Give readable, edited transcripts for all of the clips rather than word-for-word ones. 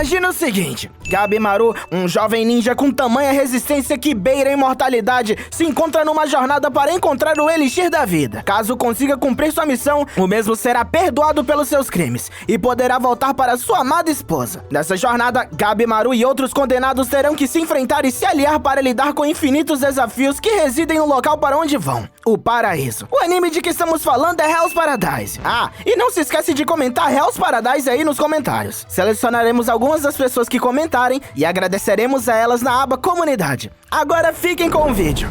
Imagina o seguinte, Gabimaru, um jovem ninja com tamanha resistência que beira a imortalidade, se encontra numa jornada para encontrar o Elixir da Vida. Caso consiga cumprir sua missão, o mesmo será perdoado pelos seus crimes e poderá voltar para sua amada esposa. Nessa jornada, Gabimaru e outros condenados terão que se enfrentar e se aliar para lidar com infinitos desafios que residem no local para onde vão, o paraíso. O anime de que estamos falando é Hell's Paradise. Ah, e não se esquece de comentar Hell's Paradise aí nos comentários. Selecionaremos algumas das pessoas que comentarem e agradeceremos a elas na aba Comunidade. Agora fiquem com o vídeo.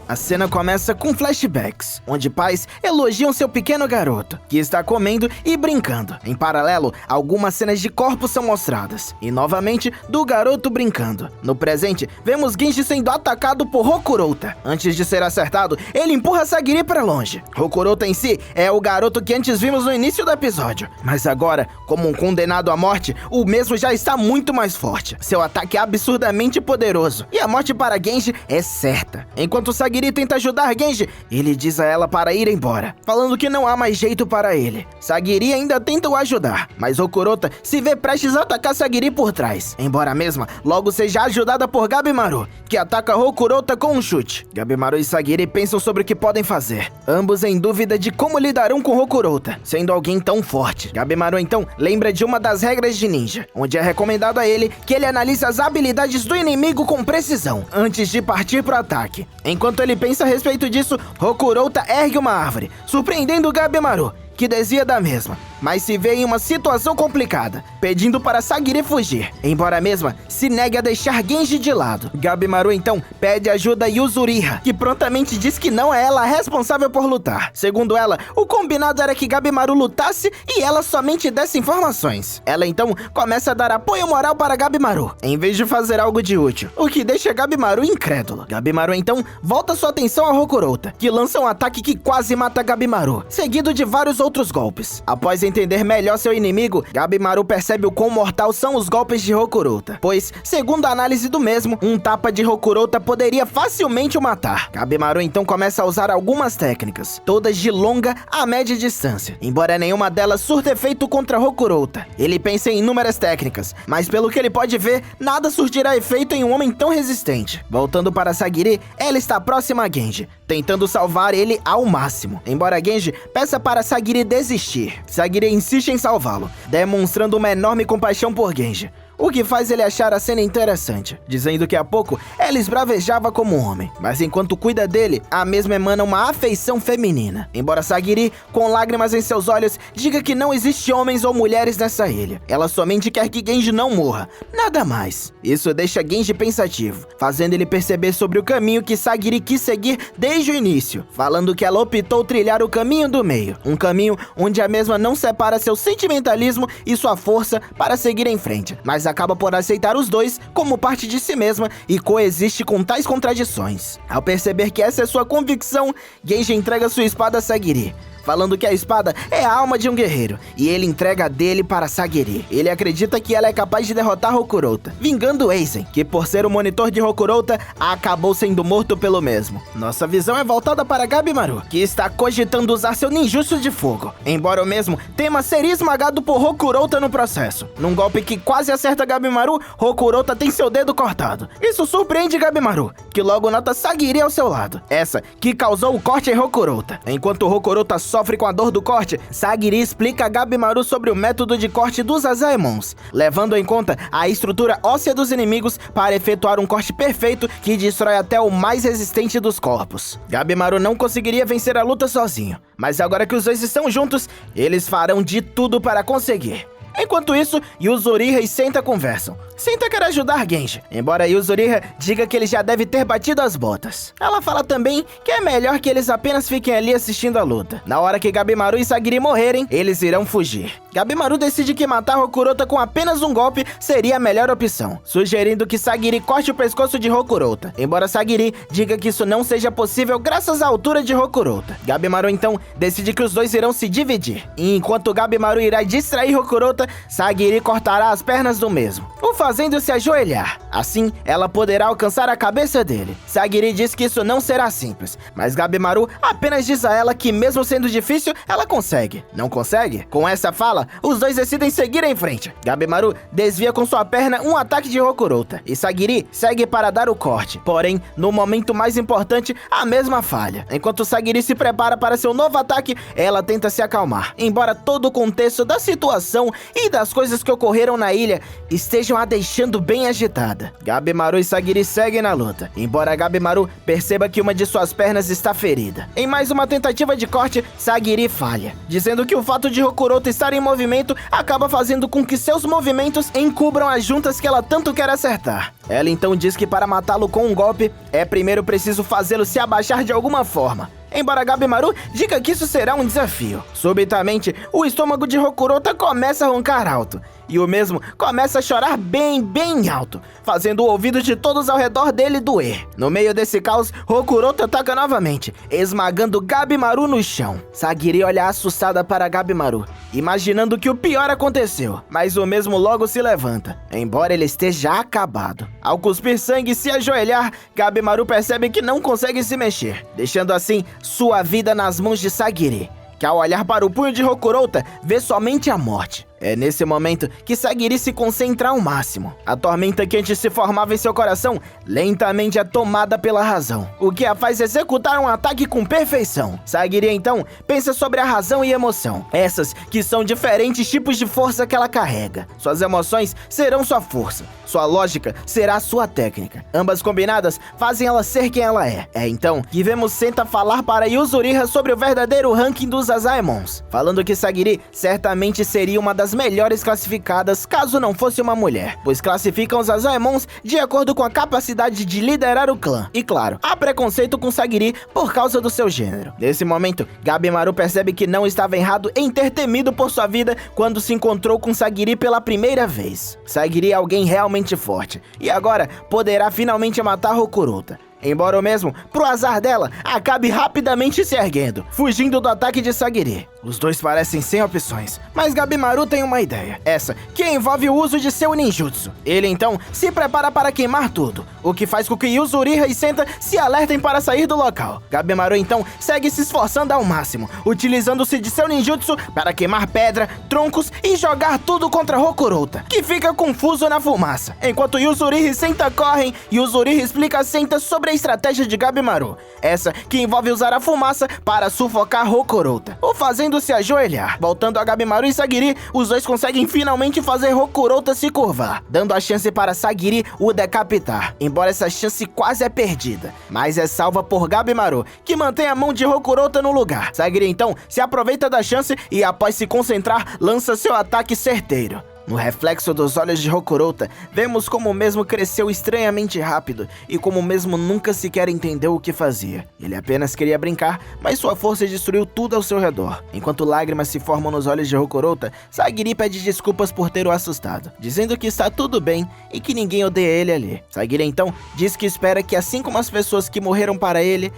A cena começa com flashbacks, onde pais elogiam seu pequeno garoto, que está comendo e brincando. Em paralelo, algumas cenas de corpos são mostradas, e novamente, do garoto brincando. No presente, vemos Genji sendo atacado por Rokurouta. Antes de ser acertado, ele empurra Sagiri para longe. Rokurouta em si é o garoto que antes vimos no início do episódio, mas agora, como um condenado à morte, o mesmo já está muito mais forte. Seu ataque é absurdamente poderoso, e a morte para Genji é certa. Enquanto Sagiri tenta ajudar Genji, ele diz a ela para ir embora, falando que não há mais jeito para ele. Sagiri ainda tenta o ajudar, mas Rokurouta se vê prestes a atacar Sagiri por trás, embora a mesma logo seja ajudada por Gabimaru, que ataca Rokurouta com um chute. Gabimaru e Sagiri pensam sobre o que podem fazer, ambos em dúvida de como lidarão com Rokurouta, sendo alguém tão forte. Gabimaru então lembra de uma das regras de ninja, onde é recomendado a ele que ele analise as habilidades do inimigo com precisão, antes de partir para o ataque. Enquanto ele pensa a respeito disso, Rokurouta ergue uma árvore, surpreendendo Gabimaru, que desvia da mesma, mas se vê em uma situação complicada, pedindo para Sagiri fugir, embora a mesma se negue a deixar Genji de lado. Gabimaru então pede ajuda a Yuzuriha, que prontamente diz que não é ela a responsável por lutar. Segundo ela, o combinado era que Gabimaru lutasse e ela somente desse informações. Ela então começa a dar apoio moral para Gabimaru, em vez de fazer algo de útil, o que deixa Gabimaru incrédulo. Gabimaru então volta sua atenção a Rokurouta, que lança um ataque que quase mata Gabimaru, seguido de vários outros golpes. Após entender melhor seu inimigo, Gabimaru percebe o quão mortal são os golpes de Rokurouta, pois, segundo a análise do mesmo, um tapa de Rokurouta poderia facilmente o matar. Gabimaru então começa a usar algumas técnicas, todas de longa a média distância, embora nenhuma delas surta efeito contra Rokurouta. Ele pensa em inúmeras técnicas, mas pelo que ele pode ver, nada surtirá efeito em um homem tão resistente. Voltando para Sagiri, ela está próxima a Genji, tentando salvar ele ao máximo, embora Genji peça para Sagiri desistir. Sagiri insiste em salvá-lo, demonstrando uma enorme compaixão por Genji, o que faz ele achar a cena interessante, dizendo que há pouco ela esbravejava como um homem, mas enquanto cuida dele, a mesma emana uma afeição feminina. Embora Sagiri, com lágrimas em seus olhos, diga que não existe homens ou mulheres nessa ilha, ela somente quer que Genji não morra, nada mais. Isso deixa Genji pensativo, fazendo ele perceber sobre o caminho que Sagiri quis seguir desde o início, falando que ela optou trilhar o caminho do meio, um caminho onde a mesma não separa seu sentimentalismo e sua força para seguir em frente, mas acaba por aceitar os dois como parte de si mesma e coexiste com tais contradições. Ao perceber que essa é sua convicção, Genji entrega sua espada a Sagiri, falando que a espada é a alma de um guerreiro, e ele entrega a dele para Sagiri. Ele acredita que ela é capaz de derrotar Rokurouta, vingando Aizen, que por ser o monitor de Rokurouta, acabou sendo morto pelo mesmo. Nossa visão é voltada para Gabimaru, que está cogitando usar seu ninjutsu de fogo, embora o mesmo tema ser esmagado por Rokurouta no processo. Num golpe que quase acerta Gabimaru, Rokurouta tem seu dedo cortado. Isso surpreende Gabimaru, que logo nota Sagiri ao seu lado, essa que causou o corte em Rokurouta. Enquanto Rokurouta sofre com a dor do corte, Sagiri explica a Gabimaru sobre o método de corte dos Azaemons, levando em conta a estrutura óssea dos inimigos para efetuar um corte perfeito que destrói até o mais resistente dos corpos. Gabimaru não conseguiria vencer a luta sozinho, mas agora que os dois estão juntos, eles farão de tudo para conseguir. Enquanto isso, Yuzuriha e Senta conversam. Senta quer ajudar Genji, embora Yuzuriha diga que ele já deve ter batido as botas. Ela fala também que é melhor que eles apenas fiquem ali assistindo a luta. Na hora que Gabimaru e Sagiri morrerem, eles irão fugir. Gabimaru decide que matar Rokurouta com apenas um golpe seria a melhor opção, sugerindo que Sagiri corte o pescoço de Rokurouta, embora Sagiri diga que isso não seja possível graças à altura de Rokurouta. Gabimaru então decide que os dois irão se dividir, e enquanto Gabimaru irá distrair Rokurouta, Rokurota, Sagiri cortará as pernas do mesmo, o fazendo se ajoelhar. Assim, ela poderá alcançar a cabeça dele. Sagiri diz que isso não será simples, mas Gabimaru apenas diz a ela que mesmo sendo difícil, ela consegue. Não consegue? Com essa fala, os dois decidem seguir em frente. Gabimaru desvia com sua perna um ataque de Rokurota, e Sagiri segue para dar o corte. Porém, no momento mais importante, a mesma falha. Enquanto Sagiri se prepara para seu novo ataque, ela tenta se acalmar. Embora todo o contexto da situação e das coisas que ocorreram na ilha estejam a deixando bem agitada, Gabimaru e Sagiri seguem na luta. Embora Gabimaru perceba que uma de suas pernas está ferida. Em mais uma tentativa de corte, Sagiri falha, dizendo que o fato de Rokurota estar em movimento acaba fazendo com que seus movimentos encubram as juntas que ela tanto quer acertar. Ela então diz que para matá-lo com um golpe, é primeiro preciso fazê-lo se abaixar de alguma forma. Embora Gabimaru diga que isso será um desafio. Subitamente, o estômago de Rokurota começa a roncar alto, e o mesmo começa a chorar bem alto, fazendo o ouvido de todos ao redor dele doer. No meio desse caos, Rokurota ataca novamente, esmagando Gabimaru no chão. Sagiri olha assustada para Gabimaru, imaginando que o pior aconteceu, mas o mesmo logo se levanta, embora ele esteja acabado. Ao cuspir sangue e se ajoelhar, Gabimaru percebe que não consegue se mexer, deixando assim sua vida nas mãos de Sagiri, que ao olhar para o punho de Rokurota, vê somente a morte. É nesse momento que Sagiri se concentra ao máximo. A tormenta que antes se formava em seu coração lentamente é tomada pela razão, o que a faz executar um ataque com perfeição. Sagiri então pensa sobre a razão e emoção, essas que são diferentes tipos de força que ela carrega. Suas emoções serão sua força, sua lógica será sua técnica. Ambas combinadas fazem ela ser quem ela é. É então que vemos Senta falar para Yuzuriha sobre o verdadeiro ranking dos Asaemons, falando que Sagiri certamente seria uma das melhores classificadas caso não fosse uma mulher, pois classificam os Asaemons de acordo com a capacidade de liderar o clã. E claro, há preconceito com Sagiri por causa do seu gênero. Nesse momento, Gabimaru percebe que não estava errado em ter temido por sua vida quando se encontrou com Sagiri pela primeira vez. Sagiri é alguém realmente forte, e agora poderá finalmente matar Rokurota. Embora o mesmo, pro azar dela, acabe rapidamente se erguendo, fugindo do ataque de Sagiri. Os dois parecem sem opções, mas Gabimaru tem uma ideia, essa que envolve o uso de seu ninjutsu. Ele então se prepara para queimar tudo, o que faz com que Yuzuriha e Senta se alertem para sair do local. Gabimaru então segue se esforçando ao máximo, utilizando-se de seu ninjutsu para queimar pedra, troncos e jogar tudo contra Rokurota, que fica confuso na fumaça. Enquanto Yuzuriha e Senta correm, Yuzuriha explica a Senta sobre a estratégia de Gabimaru, essa que envolve usar a fumaça para sufocar Rokurota, o fazendo se ajoelhar. Voltando a Gabimaru e Sagiri, os dois conseguem finalmente fazer Rokurota se curvar, dando a chance para Sagiri o decapitar, embora essa chance quase é perdida, mas é salva por Gabimaru, que mantém a mão de Rokurota no lugar. Sagiri então se aproveita da chance e, após se concentrar, lança seu ataque certeiro. No reflexo dos olhos de Rokurota, vemos como o mesmo cresceu estranhamente rápido e como o mesmo nunca sequer entendeu o que fazia. Ele apenas queria brincar, mas sua força destruiu tudo ao seu redor. Enquanto lágrimas se formam nos olhos de Rokurota, Sagiri pede desculpas por ter o assustado, dizendo que está tudo bem e que ninguém odeia ele ali. Sagiri então diz que espera que, assim como as pessoas que morreram para ele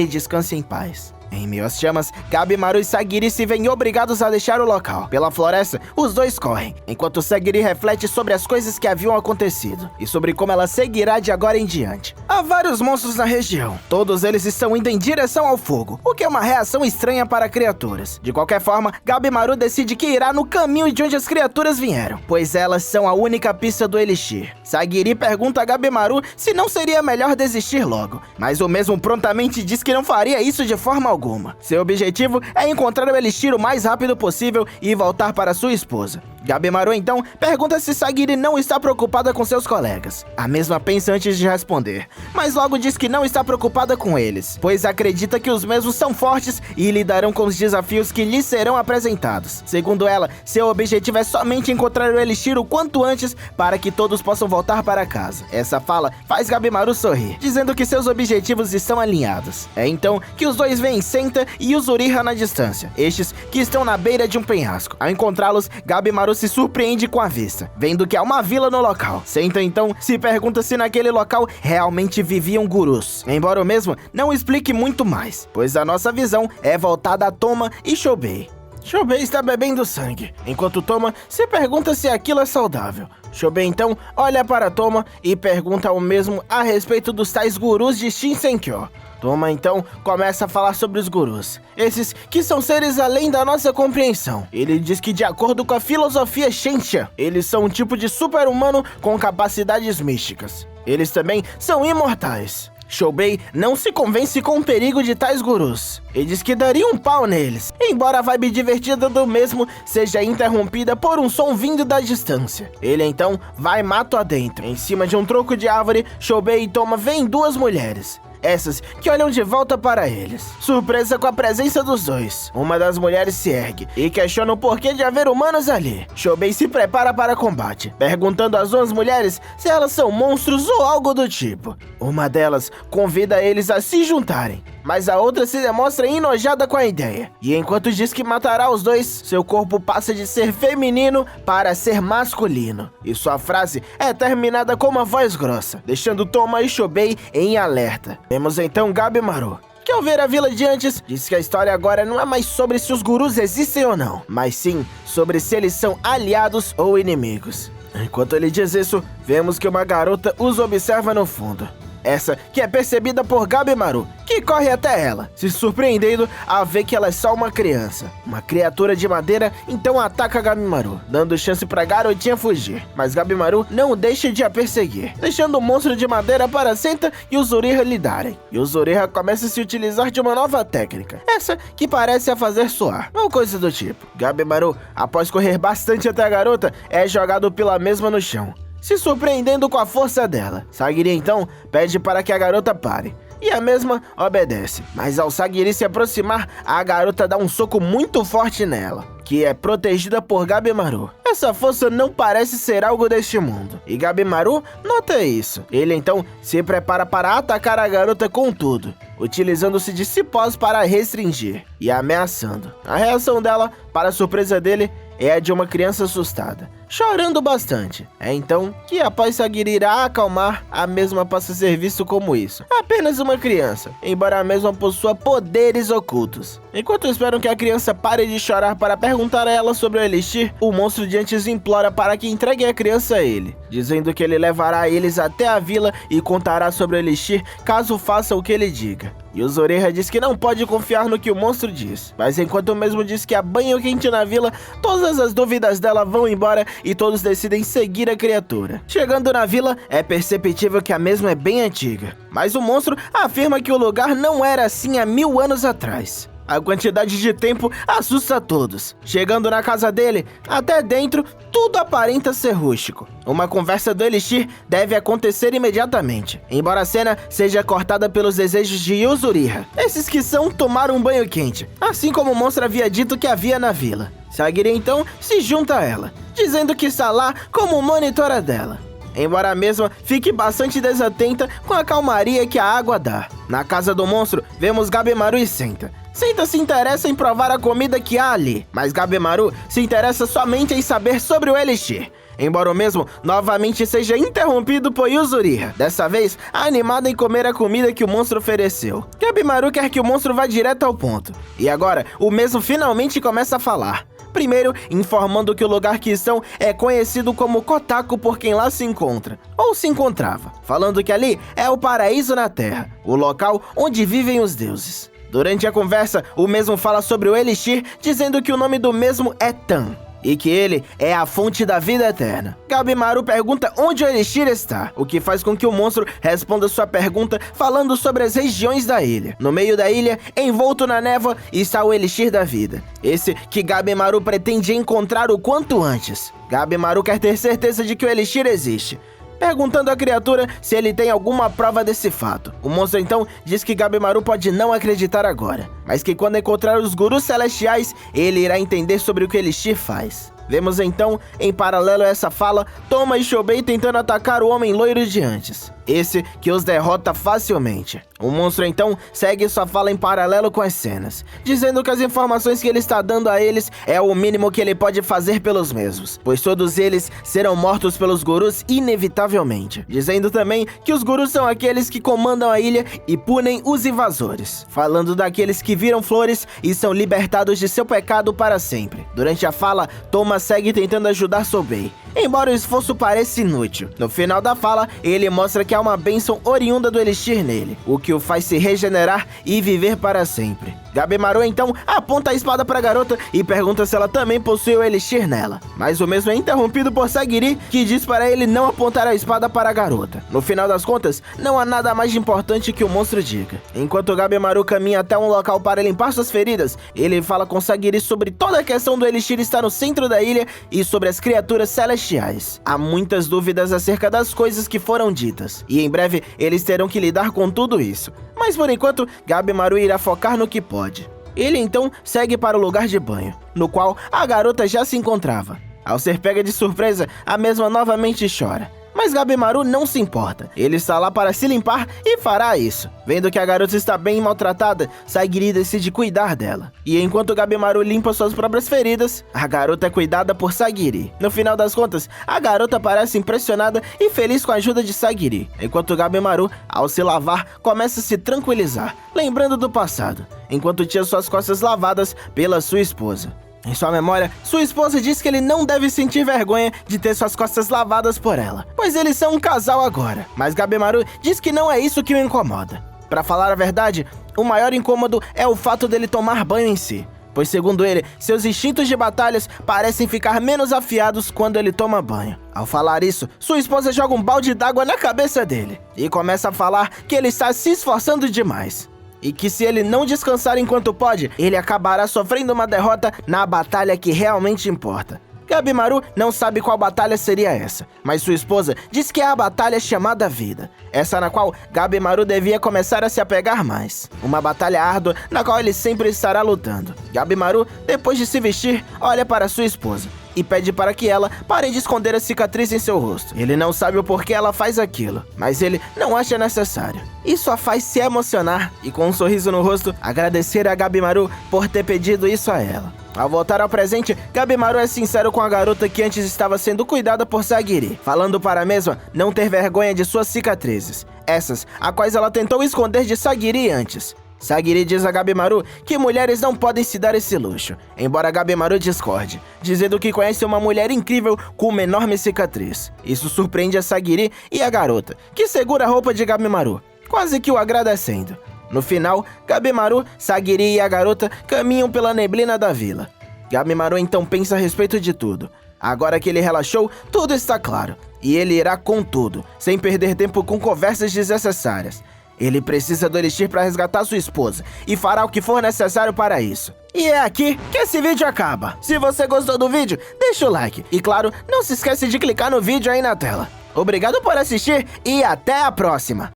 descanse em paz. Em meio às chamas, Gabimaru e Sagiri se veem obrigados a deixar o local. Pela floresta, os dois correm, enquanto Sagiri reflete sobre as coisas que haviam acontecido e sobre como ela seguirá de agora em diante. Há vários monstros na região. Todos eles estão indo em direção ao fogo, o que é uma reação estranha para criaturas. De qualquer forma, Gabimaru decide que irá no caminho de onde as criaturas vieram, pois elas são a única pista do Elixir. Sagiri pergunta a Gabimaru se não seria melhor desistir logo, mas o mesmo prontamente diz que não faria isso de forma alguma. Seu objetivo é encontrar o Elixir o mais rápido possível e voltar para sua esposa. Gabimaru então pergunta se Sagiri não está preocupada com seus colegas. A mesma pensa antes de responder, mas logo diz que não está preocupada com eles, pois acredita que os mesmos são fortes e lidarão com os desafios que lhes serão apresentados. Segundo ela, seu objetivo é somente encontrar o Elixir o quanto antes para que todos possam voltar para casa. Essa fala faz Gabimaru sorrir, dizendo que seus objetivos estão alinhados. É então que os dois veem Senta e Yuzuriha na distância, estes que estão na beira de um penhasco. Ao encontrá-los, Gabimaru se surpreende com a vista, vendo que há uma vila no local. Senta então se pergunta se naquele local realmente viviam gurus, embora o mesmo não explique muito mais, pois a nossa visão é voltada a Toma e Shobei. Choubei está bebendo sangue, enquanto Toma se pergunta se aquilo é saudável. Choubei então olha para Toma e pergunta o mesmo a respeito dos tais gurus de Shinsenkyo. Toma então começa a falar sobre os gurus, esses que são seres além da nossa compreensão. Ele diz que de acordo com a filosofia Shentia, eles são um tipo de super-humano com capacidades místicas. Eles também são imortais. Choubei não se convence com o perigo de tais gurus e diz que daria um pau neles, embora a vibe divertida do mesmo seja interrompida por um som vindo da distância. Ele então vai mato adentro. Em cima de um tronco de árvore, Choubei e Toma veem duas mulheres. Essas que olham de volta para eles, surpresa com a presença dos dois. Uma das mulheres se ergue e questiona o porquê de haver humanos ali. Choubei se prepara para combate, perguntando às duas mulheres se elas são monstros ou algo do tipo. Uma delas convida eles a se juntarem, mas a outra se demonstra enojada com a ideia. E enquanto diz que matará os dois, seu corpo passa de ser feminino para ser masculino. E sua frase é terminada com uma voz grossa, deixando Toma e Choubei em alerta. Vemos então Gabimaru, que ao ver a vila de antes, diz que a história agora não é mais sobre se os gurus existem ou não, mas sim sobre se eles são aliados ou inimigos. Enquanto ele diz isso, vemos que uma garota os observa no fundo. Essa que é percebida por Gabimaru, que corre até ela, se surpreendendo a ver que ela é só uma criança. Uma criatura de madeira então ataca Gabimaru, dando chance pra garotinha fugir. Mas Gabimaru não deixa de a perseguir, deixando o monstro de madeira para Senta e os Uchiha lidarem. E os Uchiha começam a se utilizar de uma nova técnica, essa que parece a fazer soar, ou coisa do tipo. Gabimaru, após correr bastante até a garota, é jogado pela mesma no chão, se surpreendendo com a força dela. Sagiri então pede para que a garota pare, e a mesma obedece. Mas ao Sagiri se aproximar, a garota dá um soco muito forte nela, que é protegida por Gabimaru. Essa força não parece ser algo deste mundo, e Gabimaru nota isso. Ele então se prepara para atacar a garota com tudo, utilizando-se de cipós para restringir e ameaçando. A reação dela, para surpresa dele, é a de uma criança assustada, chorando bastante. É então que após Sagiri irá acalmar, a mesma passa a ser visto como isso, apenas uma criança, embora a mesma possua poderes ocultos. Enquanto esperam que a criança pare de chorar para perguntar a ela sobre o Elixir, o monstro de antes implora para que entreguem a criança a ele, dizendo que ele levará eles até a vila e contará sobre o Elixir caso faça o que ele diga. E o Uchiha diz que não pode confiar no que o monstro diz, mas enquanto o mesmo diz que há banho quente na vila, todas as dúvidas dela vão embora e todos decidem seguir a criatura. Chegando na vila, é perceptível que a mesma é bem antiga, mas o monstro afirma que o lugar não era assim há 1000 anos atrás. A quantidade de tempo assusta a todos. Chegando na casa dele, até dentro, tudo aparenta ser rústico. Uma conversa do Elixir deve acontecer imediatamente, embora a cena seja cortada pelos desejos de Uchiha. Esses que são tomar um banho quente, assim como o monstro havia dito que havia na vila. Sagiri então se junta a ela, dizendo que está lá como monitora dela, embora a mesma fique bastante desatenta com a calmaria que a água dá. Na casa do monstro, vemos Gabimaru e Senta. Senta se interessa em provar a comida que há ali, mas Gabimaru se interessa somente em saber sobre o Elixir, embora o mesmo novamente seja interrompido por Uchiha, dessa vez animada em comer a comida que o monstro ofereceu. Gabimaru quer que o monstro vá direto ao ponto, e agora o mesmo finalmente começa a falar. Primeiro, informando que o lugar que estão é conhecido como Kotaku por quem lá se encontra, ou se encontrava, falando que ali é o paraíso na Terra, o local onde vivem os deuses. Durante a conversa, o mesmo fala sobre o Elixir, dizendo que o nome do mesmo é Tan, e que ele é a fonte da vida eterna. Gabimaru pergunta onde o Elixir está, o que faz com que o monstro responda sua pergunta falando sobre as regiões da ilha. No meio da ilha, envolto na névoa, está o Elixir da vida, esse que Gabimaru pretende encontrar o quanto antes. Gabimaru quer ter certeza de que o Elixir existe, perguntando à criatura se ele tem alguma prova desse fato. O monstro então diz que Gabimaru pode não acreditar agora, mas que quando encontrar os gurus celestiais, ele irá entender sobre o que Elixir faz. Vemos então, em paralelo a essa fala, Toma e Chobei tentando atacar o homem loiro de antes. Esse que os derrota facilmente. O monstro então segue sua fala em paralelo com as cenas, dizendo que as informações que ele está dando a eles é o mínimo que ele pode fazer pelos mesmos, pois todos eles serão mortos pelos gurus inevitavelmente. Dizendo também que os gurus são aqueles que comandam a ilha e punem os invasores, falando daqueles que viram flores e são libertados de seu pecado para sempre. Durante a fala, Toma segue tentando ajudar Chobei, embora o esforço pareça inútil. No final da fala, ele mostra que há uma bênção oriunda do Elixir nele, o que o faz se regenerar e viver para sempre. Gabimaru então aponta a espada para a garota e pergunta se ela também possui o Elixir nela, mas o mesmo é interrompido por Sagiri, que diz para ele não apontar a espada para a garota. No final das contas, não há nada mais importante que o monstro diga. Enquanto Gabimaru caminha até um local para limpar suas feridas, ele fala com Sagiri sobre toda a questão do Elixir estar no centro da ilha e sobre as criaturas celestiais. Há muitas dúvidas acerca das coisas que foram ditas, e em breve eles terão que lidar com tudo isso. Mas por enquanto, Gabimaru irá focar no que pode. Ele então segue para o lugar de banho, no qual a garota já se encontrava. Ao ser pega de surpresa, a mesma novamente chora. Mas Gabimaru não se importa. Ele está lá para se limpar e fará isso. Vendo que a garota está bem maltratada, Sagiri decide cuidar dela. E enquanto Gabimaru limpa suas próprias feridas, a garota é cuidada por Sagiri. No final das contas, a garota parece impressionada e feliz com a ajuda de Sagiri, enquanto Gabimaru, ao se lavar, começa a se tranquilizar, lembrando do passado, enquanto tinha suas costas lavadas pela sua esposa. Em sua memória, sua esposa diz que ele não deve sentir vergonha de ter suas costas lavadas por ela, pois eles são um casal agora. Mas Gabimaru diz que não é isso que o incomoda. Para falar a verdade, o maior incômodo é o fato dele tomar banho em si, pois segundo ele, seus instintos de batalhas parecem ficar menos afiados quando ele toma banho. Ao falar isso, sua esposa joga um balde d'água na cabeça dele e começa a falar que ele está se esforçando demais. E que se ele não descansar enquanto pode, ele acabará sofrendo uma derrota na batalha que realmente importa. Gabimaru não sabe qual batalha seria essa, mas sua esposa diz que é a batalha chamada Vida, essa na qual Gabimaru devia começar a se apegar mais. Uma batalha árdua na qual ele sempre estará lutando. Gabimaru, depois de se vestir, olha para sua esposa e pede para que ela pare de esconder a cicatriz em seu rosto. Ele não sabe o porquê ela faz aquilo, mas ele não acha necessário. Isso a faz se emocionar e, com um sorriso no rosto, agradecer a Gabimaru por ter pedido isso a ela. Ao voltar ao presente, Gabimaru é sincero com a garota que antes estava sendo cuidada por Sagiri, falando para a mesma não ter vergonha de suas cicatrizes, essas a quais ela tentou esconder de Sagiri antes. Sagiri diz a Gabimaru que mulheres não podem se dar esse luxo, embora Gabimaru discorde, dizendo que conhece uma mulher incrível com uma enorme cicatriz. Isso surpreende a Sagiri e a garota, que segura a roupa de Gabimaru, quase que o agradecendo. No final, Gabimaru, Sagiri e a garota caminham pela neblina da vila. Gabimaru então pensa a respeito de tudo. Agora que ele relaxou, tudo está claro, e ele irá com tudo, sem perder tempo com conversas desnecessárias. Ele precisa do Elixir para resgatar sua esposa e fará o que for necessário para isso. E é aqui que esse vídeo acaba. Se você gostou do vídeo, deixa o like. E claro, não se esquece de clicar no vídeo aí na tela. Obrigado por assistir e até a próxima!